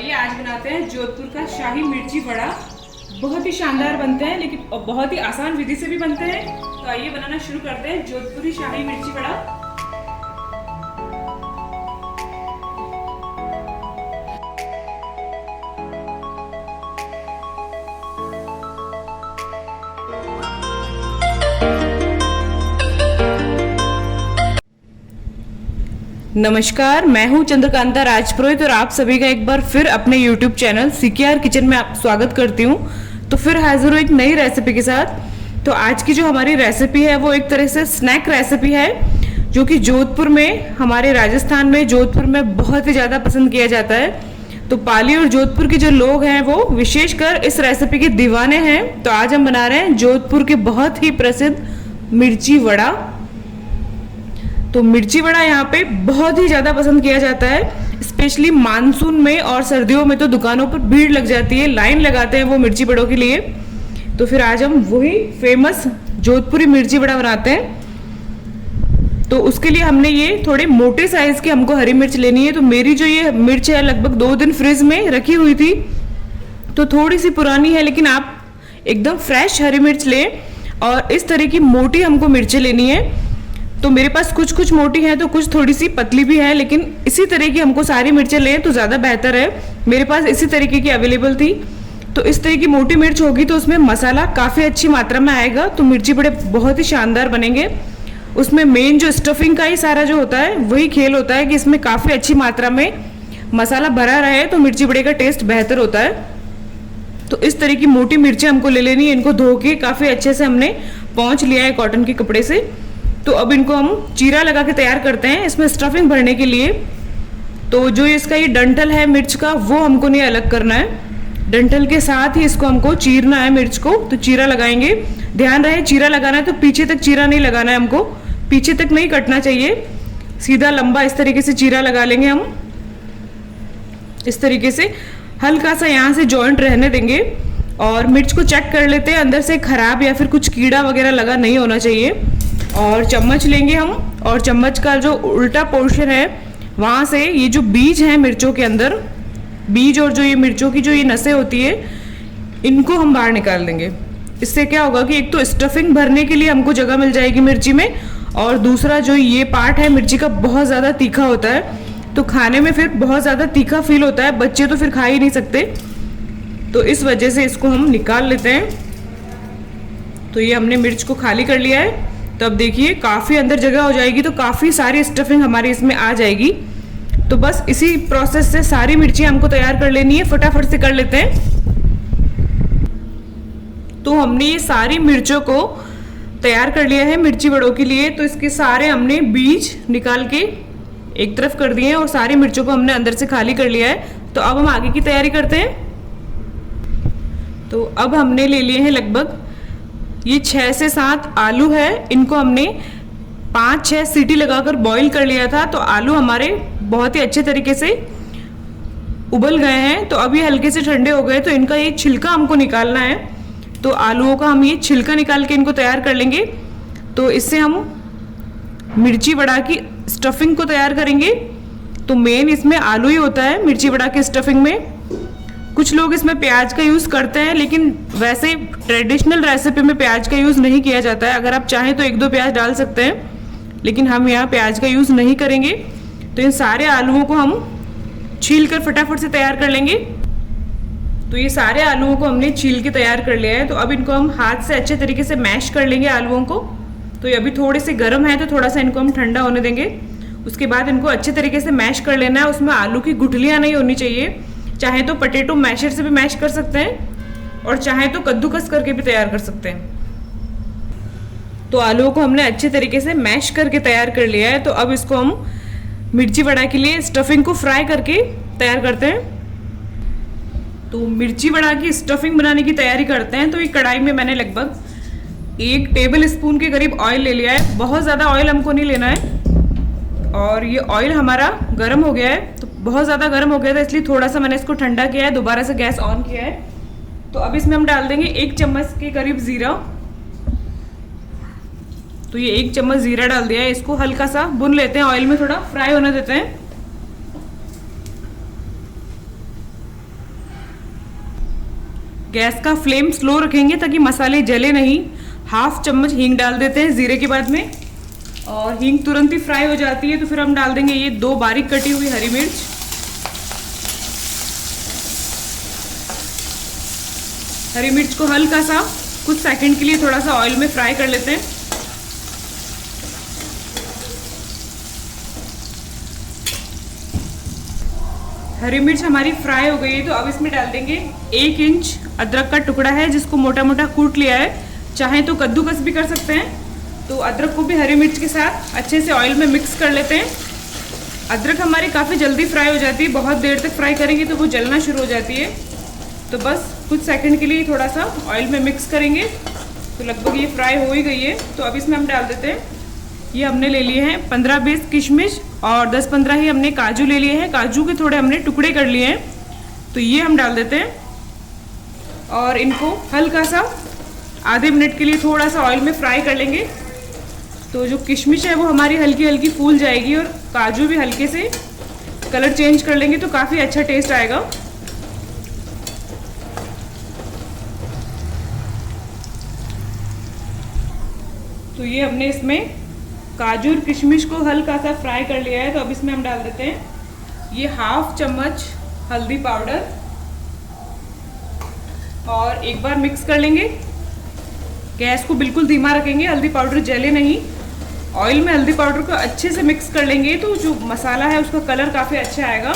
आइए आज बनाते हैं जोधपुर का शाही मिर्ची वड़ा। बहुत ही शानदार बनते हैं लेकिन बहुत ही आसान विधि से भी बनते हैं। तो आइए बनाना शुरू करते हैं जोधपुरी शाही मिर्ची वड़ा। नमस्कार, मैं हूं चंद्रकांता राजपुरोहित और आप सभी का एक बार फिर अपने YouTube चैनल CKR किचन में आप स्वागत करती हूं। तो फिर हाजिर हूं एक नई रेसिपी के साथ। तो आज की जो हमारी रेसिपी है वो एक तरह से स्नैक रेसिपी है, जो कि जोधपुर में, हमारे राजस्थान में जोधपुर में बहुत ही ज़्यादा पसंद किया जाता है। तो पाली और जोधपुर के जो लोग हैं वो विशेषकर इस रेसिपी के दीवाने हैं। तो आज हम बना रहे हैं जोधपुर के बहुत ही प्रसिद्ध मिर्ची वड़ा। तो मिर्ची वड़ा यहाँ पे बहुत ही ज़्यादा पसंद किया जाता है, स्पेशली मानसून में और सर्दियों में तो दुकानों पर भीड़ लग जाती है, लाइन लगाते हैं वो मिर्ची वड़ों के लिए। तो फिर आज हम वही फेमस जोधपुरी मिर्ची वड़ा बनाते हैं। तो उसके लिए हमने ये थोड़े मोटे साइज की हमको हरी मिर्च लेनी है। तो मेरी जो ये मिर्च है लगभग 2 दिन फ्रिज में रखी हुई थी, तो थोड़ी सी पुरानी है, लेकिन आप एकदम फ्रेश हरी मिर्च लें और इस तरह की मोटी हमको मिर्चें लेनी है। तो मेरे पास कुछ कुछ मोटी है तो कुछ थोड़ी सी पतली भी है, लेकिन इसी तरह की हमको सारी मिर्चें लें तो ज़्यादा बेहतर है। मेरे पास इसी तरीके की अवेलेबल थी। तो इस तरह की मोटी मिर्च होगी तो उसमें मसाला काफ़ी अच्छी मात्रा में आएगा, तो मिर्ची बड़े बहुत ही शानदार बनेंगे। उसमें मेन जो स्टफिंग का ही सारा जो होता है वही खेल होता है कि इसमें काफ़ी अच्छी मात्रा में मसाला भरा रहे तो मिर्ची बड़े का टेस्ट बेहतर होता है। तो इस तरह की मोटी मिर्चें हमको ले लेनी है। इनको धो के काफ़ी अच्छे से हमने पोंछ लिया है कॉटन के कपड़े से। तो अब इनको हम चीरा लगा के तैयार करते हैं इसमें स्टफिंग भरने के लिए। तो जो इसका ये डंठल है मिर्च का वो हमको नहीं अलग करना है, डंठल के साथ ही इसको हमको चीरना है मिर्च को। तो चीरा लगाएंगे, ध्यान रहे चीरा लगाना है तो पीछे तक चीरा नहीं लगाना है, हमको पीछे तक नहीं कटना चाहिए, सीधा लंबा इस तरीके से चीरा लगा लेंगे हम। इस तरीके से हल्का सा यहाँ से जॉइंट रहने देंगे और मिर्च को चेक कर लेते हैं अंदर से खराब या फिर कुछ कीड़ा वगैरह लगा नहीं होना चाहिए। और चम्मच लेंगे हम, और चम्मच का जो उल्टा पोर्शन है वहाँ से ये जो बीज हैं मिर्चों के अंदर, बीज और जो ये मिर्चों की जो ये नसें होती है इनको हम बाहर निकाल देंगे। इससे क्या होगा कि एक तो स्टफिंग भरने के लिए हमको जगह मिल जाएगी मिर्ची में, और दूसरा जो ये पार्ट है मिर्ची का बहुत ज़्यादा तीखा होता है, तो खाने में फिर बहुत ज़्यादा तीखा फील होता है, बच्चे तो फिर खा ही नहीं सकते। तो इस वजह से इसको हम निकाल लेते हैं। तो ये हमने मिर्च को खाली कर लिया है। तो अब देखिए काफ़ी अंदर जगह हो जाएगी, तो काफ़ी सारी स्टफिंग हमारी इसमें आ जाएगी। तो बस इसी प्रोसेस से सारी मिर्ची हमको तैयार कर लेनी है, फटाफट से कर लेते हैं। तो हमने ये सारी मिर्चों को तैयार कर लिया है मिर्ची वड़ों के लिए। तो इसके सारे हमने बीज निकाल के एक तरफ कर दिए हैं और सारी मिर्चों को हमने अंदर से खाली कर लिया है। तो अब हम आगे की तैयारी करते हैं। तो अब हमने ले लिए हैं लगभग ये 6 से 7 आलू है। इनको हमने 5-6 सीटी लगाकर बॉईल कर लिया था। तो आलू हमारे बहुत ही अच्छे तरीके से उबल गए हैं। तो अभी हल्के से ठंडे हो गए, तो इनका ये छिलका हमको निकालना है। तो आलूओं का हम ये छिलका निकाल के इनको तैयार कर लेंगे। तो इससे हम मिर्ची वड़ा की स्टफिंग को तैयार करेंगे। तो मेन इसमें आलू ही होता है मिर्ची वड़ा की स्टफिंग में। कुछ लोग इसमें प्याज का यूज़ करते हैं, लेकिन वैसे ट्रेडिशनल रेसिपी में प्याज का यूज़ नहीं किया जाता है। अगर आप चाहें तो 1-2 प्याज डाल सकते हैं, लेकिन हम यहाँ प्याज का यूज़ नहीं करेंगे। तो इन सारे आलूओं को हम छील कर फटाफट से तैयार कर लेंगे। तो ये सारे आलूओं को हमने छील के तैयार कर लिया है। तो अब इनको हम हाथ से अच्छे तरीके से मैश कर लेंगे आलूओं को। तो ये अभी थोड़े से गर्म है, तो थोड़ा सा इनको हम ठंडा होने देंगे। उसके बाद इनको अच्छे तरीके से मैश कर लेना है। उसमें आलू की गुठलियाँ नहीं होनी चाहिए। चाहे तो पोटैटो मैशर से भी मैश कर सकते हैं और चाहे तो कद्दूकस करके भी तैयार कर सकते हैं। तो आलूओं को हमने अच्छे तरीके से मैश करके तैयार कर लिया है। तो अब इसको हम मिर्ची वड़ा के लिए स्टफिंग को फ्राई करके तैयार करते हैं। तो मिर्ची वड़ा की स्टफिंग बनाने की तैयारी करते हैं। तो ये कढ़ाई में मैंने लगभग 1 टेबल स्पून के करीब ऑयल ले लिया है। बहुत ज़्यादा ऑयल हमको नहीं लेना है। और ये ऑयल हमारा गर्म हो गया है। तो बहुत ज़्यादा गर्म हो गया था, इसलिए थोड़ा सा मैंने इसको ठंडा किया है, दोबारा से गैस ऑन किया है। तो अब इसमें हम डाल देंगे 1 चम्मच के करीब ज़ीरा। तो ये 1 चम्मच ज़ीरा डाल दिया है। इसको हल्का सा भून लेते हैं, ऑयल में थोड़ा फ्राई होने देते हैं। गैस का फ्लेम स्लो रखेंगे ताकि मसाले जले नहीं। हाफ चम्मच हींग डाल देते हैं जीरे के बाद में, और हींग तुरंत ही फ्राई हो जाती है तो फिर हम डाल देंगे ये 2 बारीक कटी हुई हरी मिर्च। हरी मिर्च को हल्का सा कुछ सेकंड के लिए थोड़ा सा ऑयल में फ्राई कर लेते हैं। हरी मिर्च हमारी फ्राई हो गई है तो अब इसमें डाल देंगे 1 इंच अदरक का टुकड़ा है जिसको मोटा मोटा कूट लिया है। चाहे तो कद्दूकस भी कर सकते हैं। तो अदरक को भी हरी मिर्च के साथ अच्छे से ऑयल में मिक्स कर लेते हैं। अदरक हमारी काफ़ी जल्दी फ्राई हो जाती है, बहुत देर तक फ्राई करेंगे तो वो जलना शुरू हो जाती है। तो बस कुछ सेकंड के लिए थोड़ा सा ऑयल में मिक्स करेंगे तो लगभग ये फ्राई हो ही गई है। तो अब इसमें हम डाल देते हैं, ये हमने ले लिए हैं 15-20 किशमिश और 10-15 ही हमने काजू ले लिए हैं। काजू के थोड़े हमने टुकड़े कर लिए हैं तो ये हम डाल देते हैं और इनको हल्का सा आधे मिनट के लिए थोड़ा सा ऑयल में फ्राई कर लेंगे। तो जो किशमिश है वो हमारी हल्की हल्की फूल जाएगी और काजू भी हल्के से कलर चेंज कर लेंगे तो काफ़ी अच्छा टेस्ट आएगा। तो ये हमने इसमें काजू और किशमिश को हल्का सा फ्राई कर लिया है। तो अब इसमें हम डाल देते हैं ये हाफ चम्मच हल्दी पाउडर और एक बार मिक्स कर लेंगे। गैस को बिल्कुल धीमा रखेंगे, हल्दी पाउडर जले नहीं। ऑयल में हल्दी पाउडर को अच्छे से मिक्स कर लेंगे तो जो मसाला है उसका कलर काफ़ी अच्छा आएगा।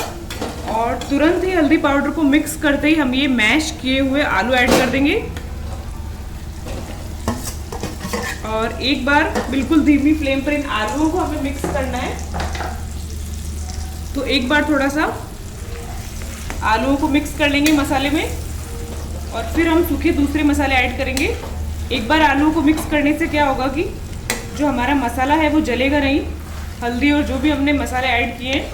और तुरंत ही हल्दी पाउडर को मिक्स करते ही हम ये मैश किए हुए आलू ऐड कर देंगे और एक बार बिल्कुल धीमी फ्लेम पर इन आलूओं को हमें मिक्स करना है। तो एक बार थोड़ा सा आलूओं को मिक्स कर लेंगे मसाले में और फिर हम सूखे दूसरे मसाले ऐड करेंगे। एक बार आलूओं को मिक्स करने से क्या होगा कि जो हमारा मसाला है वो जलेगा नहीं। हल्दी और जो भी हमने मसाले ऐड किए हैं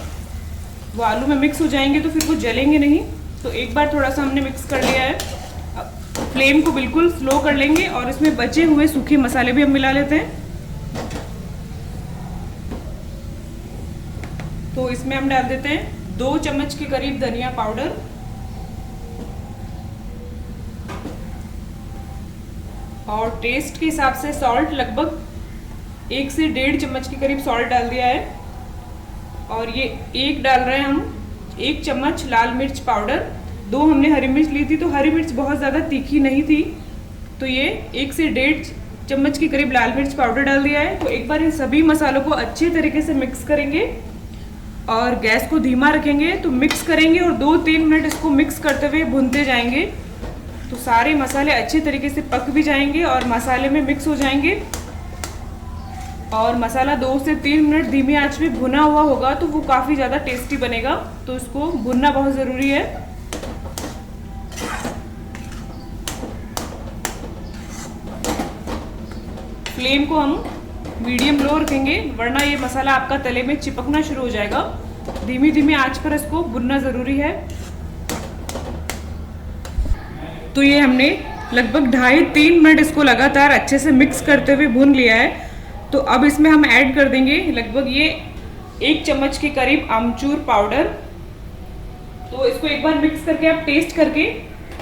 वो आलू में मिक्स हो जाएंगे तो फिर वो जलेंगे नहीं। तो एक बार थोड़ा सा हमने मिक्स कर लिया है। अब फ्लेम को बिल्कुल स्लो कर लेंगे और इसमें बचे हुए सूखे मसाले भी हम मिला लेते हैं। तो इसमें हम डाल देते हैं 2 चम्मच के करीब धनिया पाउडर और टेस्ट के हिसाब से सॉल्ट लगभग 1 से 1.5 चम्मच के करीब सॉल्ट डाल दिया है। और ये एक डाल रहे हैं हम 1 चम्मच लाल मिर्च पाउडर। 2 हमने हरी मिर्च ली थी तो हरी मिर्च बहुत ज़्यादा तीखी नहीं थी तो ये 1 से 1.5 चम्मच के करीब लाल मिर्च पाउडर डाल दिया है। तो एक बार इन सभी मसालों को अच्छे तरीके से मिक्स करेंगे और गैस को धीमा रखेंगे। तो मिक्स करेंगे और 2-3 मिनट इसको मिक्स करते हुए भूनते जाएंगे तो सारे मसाले अच्छे तरीके से पक भी जाएंगे और मसाले में मिक्स हो जाएंगे। और मसाला 2 से 3 मिनट धीमी आंच में भुना हुआ होगा तो वो काफ़ी ज़्यादा टेस्टी बनेगा। तो इसको भुनना बहुत ज़रूरी है। फ्लेम को हम मीडियम लो रखेंगे वरना ये मसाला आपका तले में चिपकना शुरू हो जाएगा। धीमी धीमी आंच पर इसको भुनना ज़रूरी है। तो ये हमने लगभग 2.5-3 मिनट इसको लगातार अच्छे से मिक्स करते हुए भून लिया है। तो अब इसमें हम ऐड कर देंगे लगभग ये 1 चम्मच के करीब आमचूर पाउडर। तो इसको एक बार मिक्स करके आप टेस्ट करके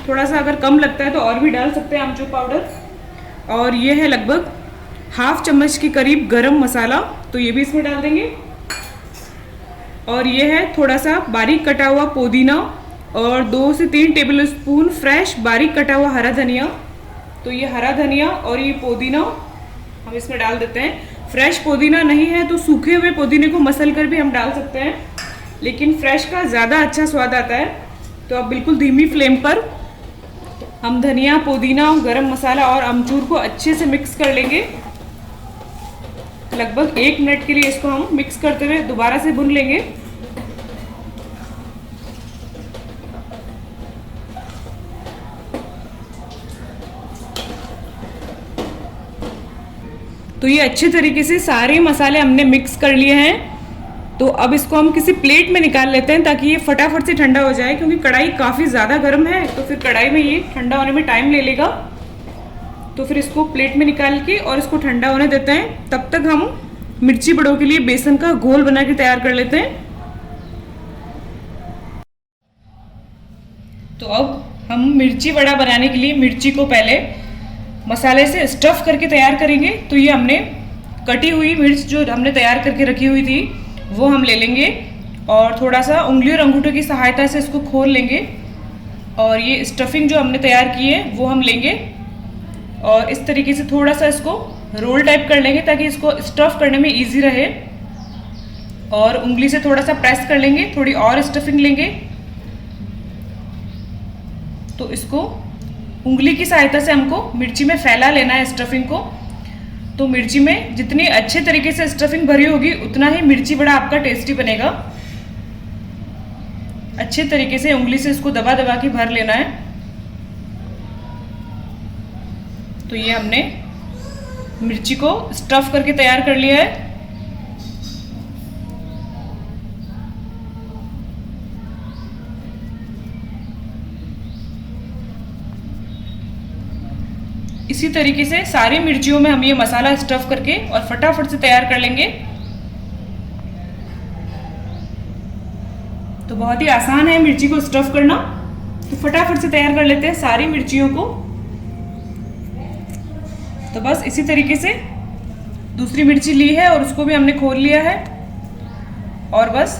थोड़ा सा अगर कम लगता है तो और भी डाल सकते हैं आमचूर पाउडर। और ये है लगभग हाफ चम्मच के करीब गरम मसाला तो ये भी इसमें डाल देंगे। और ये है थोड़ा सा बारीक कटा हुआ पुदीना और 2 से 3 टेबल स्पून फ्रेश बारीक कटा हुआ हरा धनिया। तो ये हरा धनिया और ये पुदीना हम इसमें डाल देते हैं। फ्रेश पुदीना नहीं है तो सूखे हुए पुदीने को मसल कर भी हम डाल सकते हैं, लेकिन फ्रेश का ज़्यादा अच्छा स्वाद आता है। तो अब बिल्कुल धीमी फ्लेम पर हम धनिया, पुदीना, गरम मसाला और अमचूर को अच्छे से मिक्स कर लेंगे। लगभग 1 मिनट के लिए इसको हम मिक्स करते हुए दोबारा से भून लेंगे। तो ये अच्छे तरीके से सारे मसाले हमने मिक्स कर लिए हैं। तो अब इसको हम किसी प्लेट में निकाल लेते हैं ताकि ये फटाफट से ठंडा हो जाए, क्योंकि कढ़ाई काफ़ी ज़्यादा गर्म है तो फिर कढ़ाई में ये ठंडा होने में टाइम ले लेगा। तो फिर इसको प्लेट में निकाल के और इसको ठंडा होने देते हैं। तब तक हम मिर्ची बड़ों के लिए बेसन का घोल बना के तैयार कर लेते हैं। तो अब हम मिर्ची वड़ा बनाने के लिए मिर्ची को पहले मसाले से स्टफ़ करके तैयार करेंगे। तो ये हमने कटी हुई मिर्च जो हमने तैयार करके रखी हुई थी वो हम ले लेंगे और थोड़ा सा उंगली और अंगूठे की सहायता से इसको खोल लेंगे और ये स्टफिंग जो हमने तैयार की है वो हम लेंगे और इस तरीके से थोड़ा सा इसको रोल टाइप कर लेंगे ताकि इसको स्टफ़ करने में इजी रहे। और उंगली से थोड़ा सा प्रेस कर लेंगे, थोड़ी और स्टफिंग लेंगे। तो इसको उंगली की सहायता से हमको मिर्ची में फैला लेना है स्टफिंग को। तो मिर्ची में जितनी अच्छे तरीके से स्टफिंग भरी होगी उतना ही मिर्ची बड़ा आपका टेस्टी बनेगा। अच्छे तरीके से उंगली से इसको दबा दबा के भर लेना है। तो ये हमने मिर्ची को स्टफ़ करके तैयार कर लिया है। इसी तरीके से सारी मिर्चियों में हम ये मसाला स्टफ़ करके और फटाफट से तैयार कर लेंगे। तो बहुत ही आसान है मिर्ची को स्टफ़ करना। तो फटाफट से तैयार कर लेते हैं सारी मिर्चियों को। तो बस इसी तरीके से दूसरी मिर्ची ली है और उसको भी हमने खोल लिया है और बस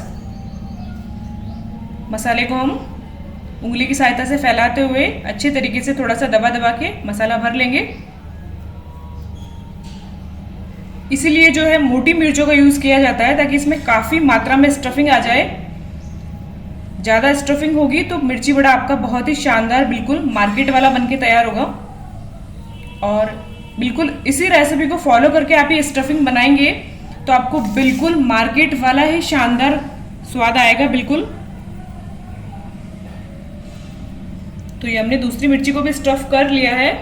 मसाले को हम उंगली की सहायता से फैलाते हुए अच्छे तरीके से थोड़ा सा दबा दबा के मसाला भर लेंगे। इसीलिए जो है मोटी मिर्चों का यूज़ किया जाता है ताकि इसमें काफ़ी मात्रा में स्टफिंग आ जाए। ज़्यादा स्टफिंग होगी तो मिर्ची बड़ा आपका बहुत ही शानदार बिल्कुल मार्केट वाला बनके तैयार होगा। और बिल्कुल इसी रेसिपी को फॉलो करके आप ये स्टफिंग बनाएंगे तो आपको बिल्कुल मार्केट वाला ही शानदार स्वाद आएगा बिल्कुल। तो ये हमने दूसरी मिर्ची को भी स्टफ़ कर लिया है।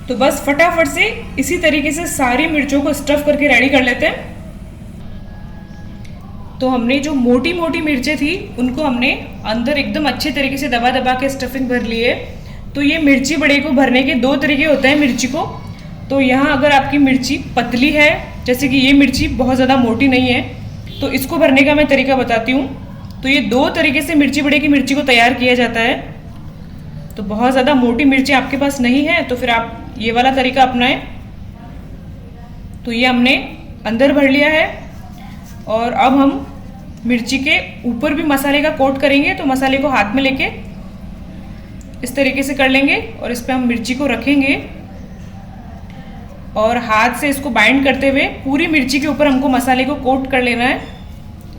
तो बस फटाफट से इसी तरीके से सारी मिर्चों को स्टफ़ करके रेडी कर लेते हैं। तो हमने जो मोटी मोटी मिर्चें थी उनको हमने अंदर एकदम अच्छे तरीके से दबा दबा के स्टफिंग भर ली है। तो ये मिर्ची बड़े को भरने के दो तरीके होते हैं मिर्ची को। तो यहाँ अगर आपकी मिर्ची पतली है, जैसे कि ये मिर्ची बहुत ज़्यादा मोटी नहीं है, तो इसको भरने का मैं तरीका बताती हूँ। तो ये दो तरीके से मिर्ची बड़े की मिर्ची को तैयार किया जाता है। तो बहुत ज़्यादा मोटी मिर्ची आपके पास नहीं है तो फिर आप ये वाला तरीका अपनाएं। तो ये हमने अंदर भर लिया है और अब हम मिर्ची के ऊपर भी मसाले का कोट करेंगे। तो मसाले को हाथ में लेके इस तरीके से कर लेंगे और इस पर हम मिर्ची को रखेंगे और हाथ से इसको बाइंड करते हुए पूरी मिर्ची के ऊपर हमको मसाले को कोट कर लेना है।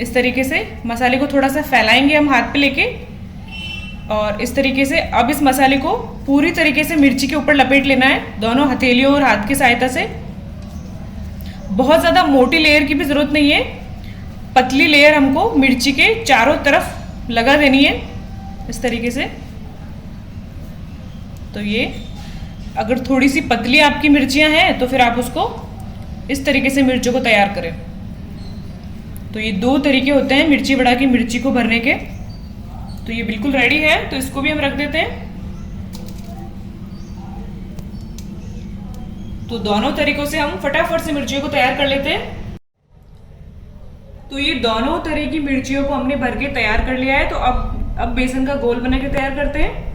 इस तरीके से मसाले को थोड़ा सा फैलाएंगे हम हाथ पे लेके और इस तरीके से अब इस मसाले को पूरी तरीके से मिर्ची के ऊपर लपेट लेना है दोनों हथेलियों और हाथ की सहायता से। बहुत ज़्यादा मोटी लेयर की भी ज़रूरत नहीं है, पतली लेयर हमको मिर्ची के चारों तरफ लगा देनी है इस तरीके से। तो ये अगर थोड़ी सी पतली आपकी मिर्चियां हैं तो फिर आप उसको इस तरीके से मिर्चों को तैयार करें। तो ये दो तरीके होते हैं मिर्ची बड़ा की मिर्ची को भरने के। तो ये बिल्कुल रेडी है, तो इसको भी हम रख देते हैं। तो दोनों तरीकों से हम फटाफट से मिर्चियों को तैयार कर लेते हैं। तो ये दोनों तरह की मिर्चियों को हमने भर के तैयार कर लिया है। तो अब बेसन का घोल बना के तैयार करते हैं।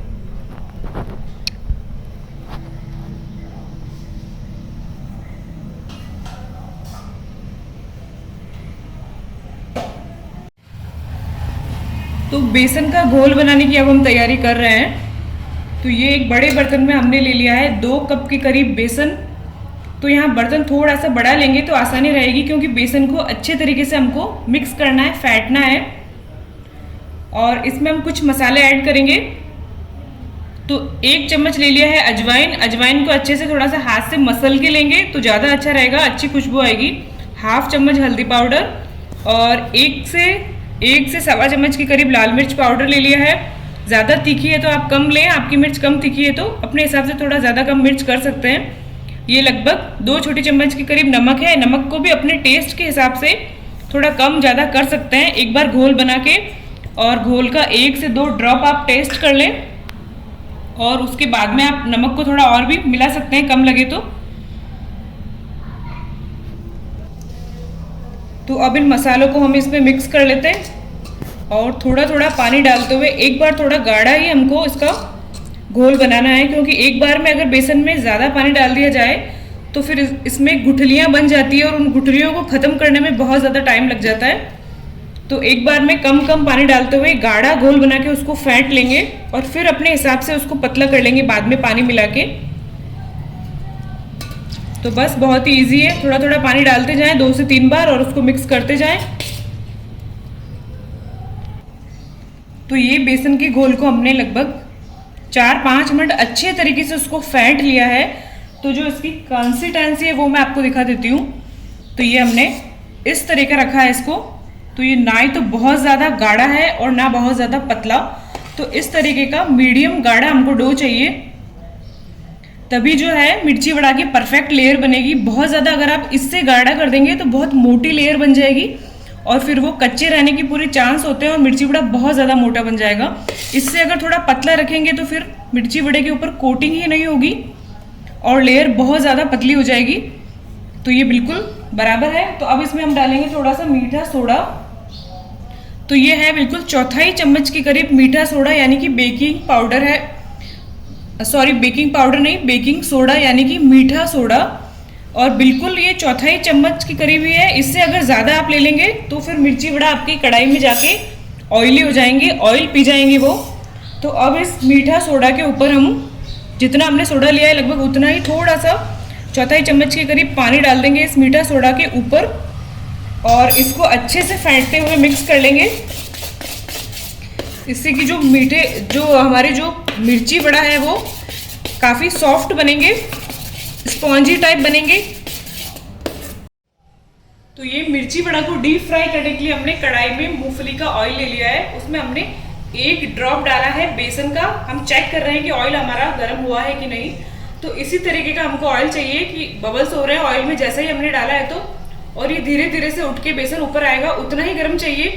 तो बेसन का घोल बनाने की अब हम तैयारी कर रहे हैं। तो ये एक बड़े बर्तन में हमने ले लिया है 2 कप के करीब बेसन। तो यहाँ बर्तन थोड़ा सा बड़ा लेंगे तो आसानी रहेगी, क्योंकि बेसन को अच्छे तरीके से हमको मिक्स करना है, फैटना है। और इसमें हम कुछ मसाले ऐड करेंगे। तो 1 चम्मच ले लिया है अजवाइन। अजवाइन को अच्छे से थोड़ा सा हाथ से मसल के लेंगे तो ज़्यादा अच्छा रहेगा, अच्छी खुशबू आएगी। 1/2 चम्मच हल्दी पाउडर और 1 से सवा चम्मच के करीब लाल मिर्च पाउडर ले लिया है। ज़्यादा तीखी है तो आप कम लें, आपकी मिर्च कम तीखी है तो अपने हिसाब से थोड़ा ज़्यादा कम मिर्च कर सकते हैं। ये लगभग 2 छोटी चम्मच के करीब नमक है। नमक को भी अपने टेस्ट के हिसाब से थोड़ा कम ज़्यादा कर सकते हैं। एक बार घोल बना के और घोल का 1 से 2 ड्रॉप आप टेस्ट कर लें और उसके बाद में आप नमक को थोड़ा और भी मिला सकते हैं कम लगे तो। तो अब इन मसालों को हम इसमें मिक्स कर लेते हैं और थोड़ा थोड़ा पानी डालते हुए, एक बार थोड़ा गाढ़ा ही हमको इसका घोल बनाना है, क्योंकि एक बार में अगर बेसन में ज़्यादा पानी डाल दिया जाए तो फिर इसमें गुठलियाँ बन जाती है और उन गुठलियों को ख़त्म करने में बहुत ज़्यादा टाइम लग जाता है। तो एक बार में कम कम पानी डालते हुए गाढ़ा घोल बना के उसको फेंट लेंगे और फिर अपने हिसाब से उसको पतला कर लेंगे बाद में पानी मिला के। तो बस बहुत ही ईजी है, थोड़ा थोड़ा पानी डालते जाएं 2 से 3 बार और उसको मिक्स करते जाएं। तो ये बेसन के घोल को हमने लगभग 4-5 मिनट अच्छे तरीके से उसको फेंट लिया है। तो जो इसकी कंसिस्टेंसी है वो मैं आपको दिखा देती हूँ। तो ये हमने इस तरह का रखा है इसको। तो ये ना ही तो बहुत ज़्यादा गाढ़ा है और ना बहुत ज़्यादा पतला, तो इस तरीके का मीडियम गाढ़ा हमको डो चाहिए, तभी जो है मिर्ची वड़ा की परफेक्ट लेयर बनेगी। बहुत ज़्यादा अगर आप इससे गाढ़ा कर देंगे तो बहुत मोटी लेयर बन जाएगी और फिर वो कच्चे रहने की पूरे चांस होते हैं और मिर्ची वड़ा बहुत ज़्यादा मोटा बन जाएगा। इससे अगर थोड़ा पतला रखेंगे तो फिर मिर्ची वड़े के ऊपर कोटिंग ही नहीं होगी और लेयर बहुत ज़्यादा पतली हो जाएगी। तो ये बिल्कुल बराबर है। तो अब इसमें हम डालेंगे थोड़ा सा मीठा सोडा। तो ये है बिल्कुल 1/4 चम्मच के करीब मीठा सोडा, यानी कि बेकिंग पाउडर है, सॉरी बेकिंग पाउडर नहीं, बेकिंग सोडा यानी कि मीठा सोडा। और बिल्कुल ये 1/4 चम्मच के करीब ही है। इससे अगर ज़्यादा आप ले लेंगे तो फिर मिर्ची वड़ा आपकी कढ़ाई में जाके ऑयली हो जाएंगे, ऑयल पी जाएंगे वो। तो अब इस मीठा सोडा के ऊपर हम जितना हमने सोडा लिया है लगभग उतना ही थोड़ा सा 1/4 चम्मच के करीब पानी डाल देंगे इस मीठा सोडा के ऊपर और इसको अच्छे से फेंटते हुए मिक्स कर लेंगे। इससे कि जो हमारे जो मिर्ची वड़ा है वो काफ़ी सॉफ्ट बनेंगे, स्पॉन्जी टाइप बनेंगे। तो ये मिर्ची वड़ा को डीप फ्राई करने के लिए हमने कढ़ाई में मूंगफली का ऑयल ले लिया है। उसमें हमने 1 ड्रॉप डाला है बेसन का। हम चेक कर रहे हैं कि ऑयल हमारा गर्म हुआ है कि नहीं। तो इसी तरीके का हमको ऑयल चाहिए कि बबल्स हो रहे हैं ऑयल में जैसे ही हमने डाला है तो, और ये धीरे धीरे से उठ के बेसन ऊपर आएगा, उतना ही गर्म चाहिए।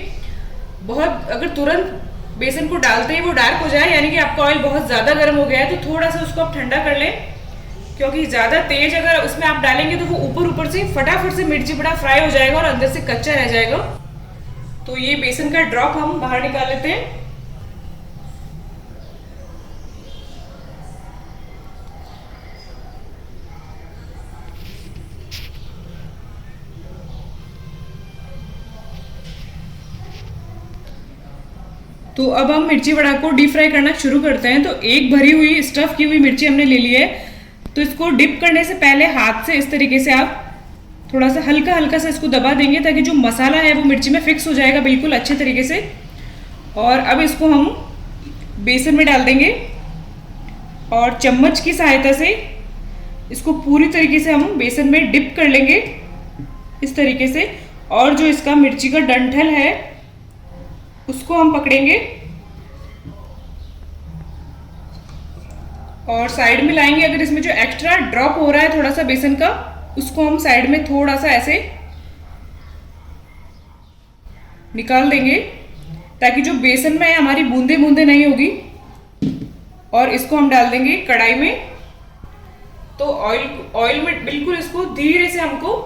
बहुत अगर तुरंत बेसन को डालते ही वो डार्क हो जाए यानी कि आपका ऑयल बहुत ज़्यादा गर्म हो गया है, तो थोड़ा सा उसको आप ठंडा कर लें, क्योंकि ज़्यादा तेज अगर उसमें आप डालेंगे तो वो ऊपर से फटाफट से मिर्ची वड़ा फ्राई हो जाएगा और अंदर से कच्चा रह जाएगा। तो ये बेसन का ड्रॉप हम बाहर निकाल लेते हैं। तो अब हम मिर्ची वड़ा को डीप फ्राई करना शुरू करते हैं। तो एक भरी हुई स्टफ की हुई मिर्ची हमने ले ली है। तो इसको डिप करने से पहले हाथ से इस तरीके से आप थोड़ा सा हल्का हल्का सा इसको दबा देंगे ताकि जो मसाला है वो मिर्ची में फिक्स हो जाएगा बिल्कुल अच्छे तरीके से। और अब इसको हम बेसन में डाल देंगे और चम्मच की सहायता से इसको पूरी तरीके से हम बेसन में डिप कर लेंगे इस तरीके से। और जो इसका मिर्ची का डंठल है उसको हम पकड़ेंगे और साइड में लाएंगे। अगर इसमें जो एक्स्ट्रा ड्रॉप हो रहा है थोड़ा सा बेसन का, उसको हम साइड में थोड़ा सा ऐसे निकाल देंगे ताकि जो बेसन में हमारी बूंदे बूंदे नहीं होगी। और इसको हम डाल देंगे कढ़ाई में। तो ऑयल में बिल्कुल इसको धीरे से हमको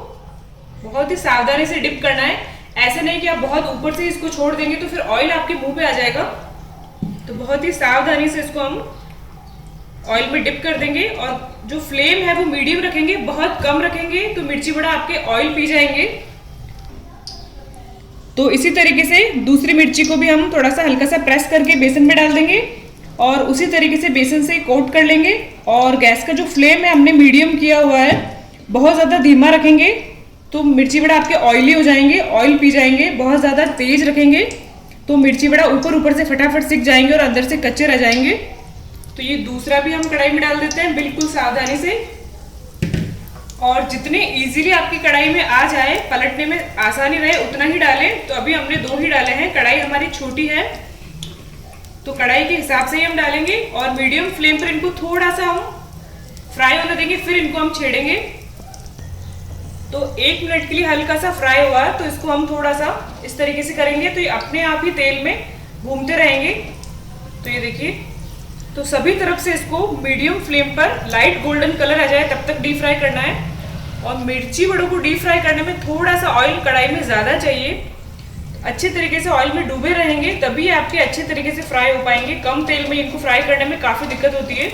बहुत ही सावधानी से डिप करना है। ऐसे नहीं कि आप बहुत ऊपर से इसको छोड़ देंगे तो फिर ऑयल आपके मुंह पे आ जाएगा। तो बहुत ही सावधानी से इसको हम ऑयल में डिप कर देंगे और जो फ्लेम है वो मीडियम रखेंगे, बहुत कम रखेंगे तो मिर्ची वड़ा आपके ऑयल पी जाएंगे। तो इसी तरीके से दूसरी मिर्ची को भी हम थोड़ा सा हल्का सा प्रेस करके बेसन में डाल देंगे और उसी तरीके से बेसन से कोट कर लेंगे। और गैस का जो फ्लेम है हमने मीडियम किया हुआ है, बहुत ज़्यादा धीमा रखेंगे तो मिर्ची वड़ा आपके ऑयली हो जाएंगे, ऑयल पी जाएंगे। बहुत ज़्यादा तेज रखेंगे तो मिर्ची वड़ा ऊपर से फटाफट सिक जाएंगे और अंदर से कच्चे रह जाएंगे। तो ये दूसरा भी हम कढ़ाई में डाल देते हैं बिल्कुल सावधानी से। और जितने इजीली आपकी कढ़ाई में आ जाए, पलटने में आसानी रहे, उतना ही डालें। तो अभी हमने 2 ही डाले हैं, कढ़ाई हमारी छोटी है तो कढ़ाई के हिसाब से ही हम डालेंगे। और मीडियम फ्लेम पर इनको थोड़ा सा हम फ्राई होने देंगे, फिर इनको हम छेड़ेंगे। तो 1 मिनट के लिए हल्का सा फ्राई हुआ तो इसको हम थोड़ा सा इस तरीके से करेंगे तो ये अपने आप ही तेल में घूमते रहेंगे। तो ये देखिए, तो सभी तरफ से इसको मीडियम फ्लेम पर लाइट गोल्डन कलर आ जाए तब तक डीप फ्राई करना है। और मिर्ची वड़ों को डीप फ्राई करने में थोड़ा सा ऑयल कढ़ाई में ज़्यादा चाहिए। अच्छे तरीके से ऑयल में डूबे रहेंगे तभी आपके अच्छे तरीके से फ्राई हो पाएंगे। कम तेल में इनको फ्राई करने में काफ़ी दिक्कत होती है।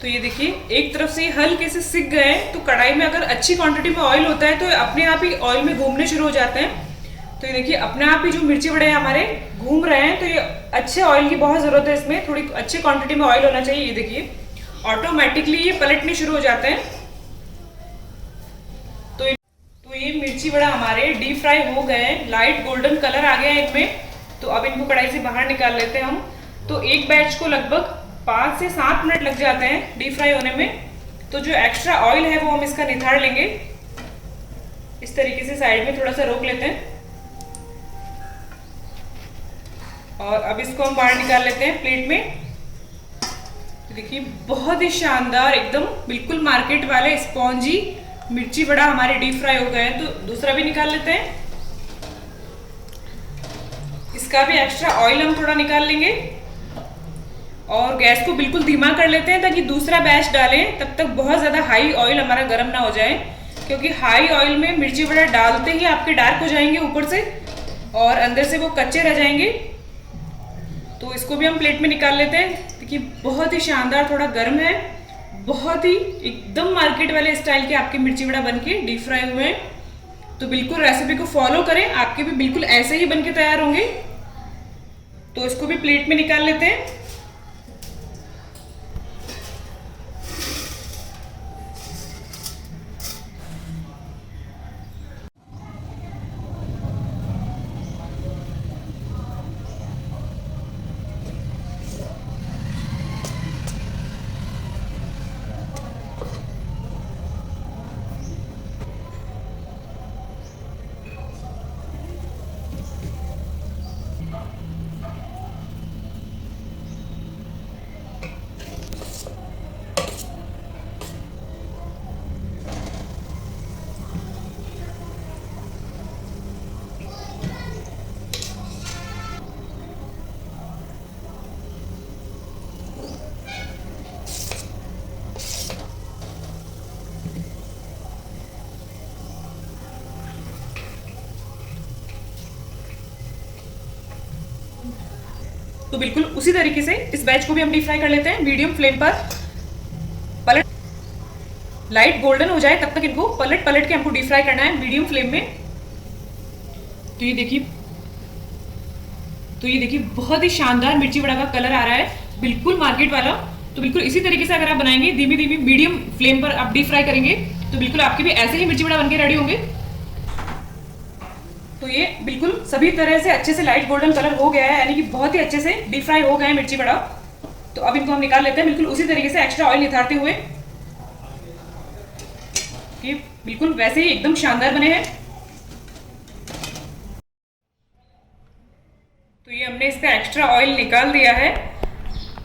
तो ये देखिए एक तरफ से हल्के से सिक गए हैं। तो कढ़ाई में अगर अच्छी क्वांटिटी में ऑयल होता है तो अपने आप ही ऑयल में घूमने शुरू हो जाते हैं। तो ये देखिए अपने आप ही जो मिर्ची बड़े हमारे घूम रहे हैं। तो ये अच्छे ऑयल की बहुत ज़रूरत है, इसमें थोड़ी अच्छी क्वांटिटी में ऑयल होना चाहिए। ये देखिए ऑटोमेटिकली ये पलटने शुरू हो जाते हैं। तो ये मिर्ची बड़ा हमारे डीप फ्राई हो गए हैं, लाइट गोल्डन कलर आ गया है इनमें। तो अब इनको कढ़ाई से बाहर निकाल लेते हैं हम। तो एक बैच को लगभग 5 से 7 मिनट लग जाते हैं डीप फ्राई होने में। तो जो एक्स्ट्रा ऑयल है वो हम इसका निथाड़ लेंगे। इस तरीके से साइड में थोड़ा सा रोक लेते हैं और अब इसको हम बाहर निकाल लेते हैं प्लेट में। तो देखिए बहुत ही शानदार एकदम बिल्कुल मार्केट वाले स्पॉन्जी मिर्ची बड़ा हमारे डीप फ्राई हो गए हैं। तो दूसरा भी निकाल लेते हैं। इसका भी एक्स्ट्रा ऑयल हम थोड़ा निकाल लेंगे और गैस को बिल्कुल धीमा कर लेते हैं ताकि दूसरा बैच डालें तब तक बहुत ज़्यादा हाई ऑयल हमारा गर्म ना हो जाए, क्योंकि हाई ऑयल में मिर्ची बड़ा डालते ही आपके डार्क हो जाएंगे ऊपर से और अंदर से वो कच्चे रह जाएंगे। तो इसको भी हम प्लेट में निकाल लेते हैं। देखिए बहुत ही शानदार, थोड़ा गर्म है, बहुत ही एकदम मार्केट वाले स्टाइल के आपके मिर्ची बड़ा बन के डीप फ्राई हुए हैं। तो बिल्कुल रेसिपी को फॉलो करें, आपके भी बिल्कुल ऐसे ही बन के तैयार होंगे। तो इसको भी प्लेट में निकाल लेते हैं। तो बिल्कुल उसी तरीके से इस बैच को भी हम डीप फ्राई कर लेते हैं मीडियम फ्लेम पर। पलट लाइट गोल्डन हो जाए तब तक इनको पलट पलट के हमको डीप फ्राई करना है मीडियम फ्लेम में। तो ये देखिए बहुत ही शानदार मिर्ची बड़ा का कलर आ रहा है, बिल्कुल मार्केट वाला। तो बिल्कुल इसी तरीके से अगर आप बनाएंगे, धीमी धीमी मीडियम फ्लेम पर आप डीप फ्राई करेंगे तो बिल्कुल आपके भी ऐसे ही मिर्ची बड़ा बनके रेडी होंगे। तो ये बिल्कुल सभी तरह से अच्छे से लाइट गोल्डन कलर हो गया है, यानी कि बहुत ही अच्छे से डीप फ्राई हो गए हैं मिर्ची बड़ा। तो अब इनको हम निकाल लेते हैं बिल्कुल उसी तरीके से एक्स्ट्रा ऑयल निथारते हुए। ये बिल्कुल वैसे ही एकदम शानदार बने हैं। तो ये हमने इसका एक्स्ट्रा ऑयल निकाल दिया है।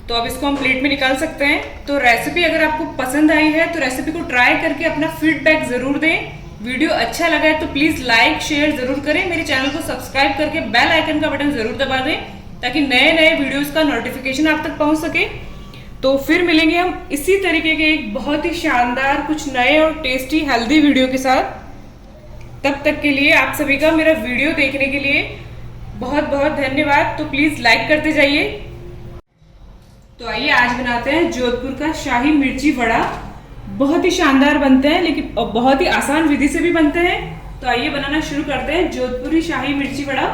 तो अब इसको हम प्लेट में निकाल सकते हैं। तो रेसिपी अगर आपको पसंद आई है तो रेसिपी को ट्राई करके अपना फीडबैक ज़रूर दें। वीडियो अच्छा लगा है तो प्लीज़ लाइक शेयर ज़रूर करें। मेरे चैनल को सब्सक्राइब करके बेल आइकन का बटन ज़रूर दबा दें ताकि नए नए वीडियोस का नोटिफिकेशन आप तक पहुंच सके। तो फिर मिलेंगे हम इसी तरीके के एक बहुत ही शानदार कुछ नए और टेस्टी हेल्दी वीडियो के साथ। तब तक के लिए आप सभी का मेरा वीडियो देखने के लिए बहुत बहुत धन्यवाद। तो प्लीज़ लाइक करते जाइए। तो आइए आज बनाते हैं जोधपुर का शाही मिर्ची वड़ा। बहुत ही शानदार बनते हैं, लेकिन बहुत ही आसान विधि से भी बनते हैं। तो आइए बनाना शुरू करते हैं जोधपुरी शाही मिर्ची वड़ा।